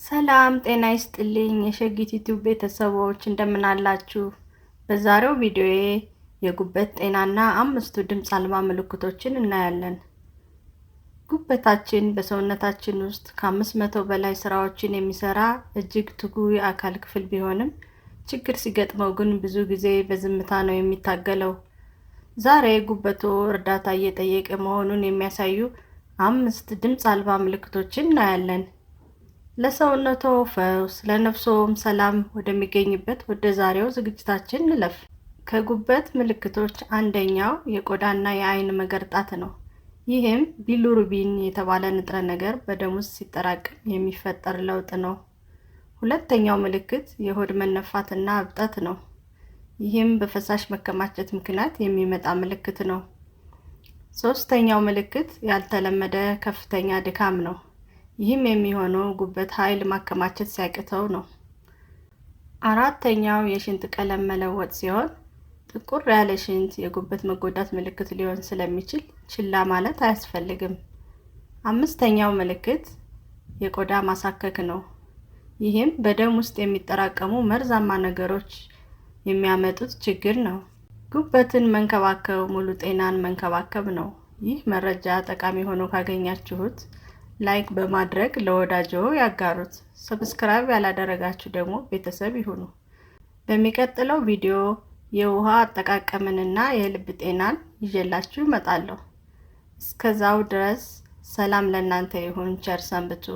ሰላም ጤና ይስጥልኝ የሸጊት ዩቲዩብ ቤተሰቦች እንደምን አላችሁ? በዛሬው ቪዲዮዬ የጉበት ጤናና 5 ድምጽ አልባ ምልክቶችን እናያለን። ጉበታችን በሰውነታችን ውስጥ ከ500 በላይ ስራዎችን የሚሰራ እጅግ ትጉ የአካል ክፍል ቢሆንም ችግር ሲገጥመው ግን ብዙ ጊዜ በዝምታ ነው የሚታገለው። ዛሬ ጉበቶ እርዳታ እየጠየቀ መሆኑን የሚያሳዩ 5 ድምጽ አልባ ምልክቶችን እናያለን። ለሰውነቶ ፈውስ ለነፍሶም ሰላም ወደሚገኝበት ወደ ዛሬው ዝግጅታችን እንለፍ። ከጉበት ምልክቶች አንደኛው የቆዳና የአይን መገርጣት ነው። ይህም ቢሊሩቢን የተባለ ንጥረ ነገር በደም ውስጥ ሲጠራቀም የሚፈጠር ለውጥ ነው። ሁለተኛው ምልክት የሆድ መነፋትና እብጠት ነው። ይህም በፈሳሽ መከማቸት ምክንያት የሚመጣ ምልክት ነው። ሶስተኛው ምልክት ያልተለመደ ከፍተኛ ድካም ነው። ይህም የሚሆነው ጉበት ኃይል ማከማቸት ሲያቅተው ነው። አራተኛው የሽንት ቀለም መለወጥ ሲሆን ጥቁር ያለ ሽንት የጉበት መጎዳት ምልክት ሊሆን ስለሚችል ችላ ማለት አያስፈልግም። አምስተኛው ምልክት የቆዳ ማሳከክ ነው። ይህም በደም ውስጥ የሚጠራቀሙ መርዛማ ነገሮች የሚያመጡት ችግር ነው። ጉበትን መንከባከብ ሙሉ ጤናን መንከባከብ ነው። ይህ መረጃ ጠቃሚ ሆኖ ካገኛችሁት ላይክ በማድረግ ለወዳጆ ያጋሩት። ሰብስክራይብ ያላደረጋችሁ ደግሞ ቤተሰብ ይሁኑ። በሚቀጥለው ቪዲዮ የውሃ አጠቃቀምንና የልብ ጤናን ይዤላችሁ እመጣለሁ። እስከዛው ድረስ ሰላም ለእናንተ ይሁን። ቸር ሰንብቱ።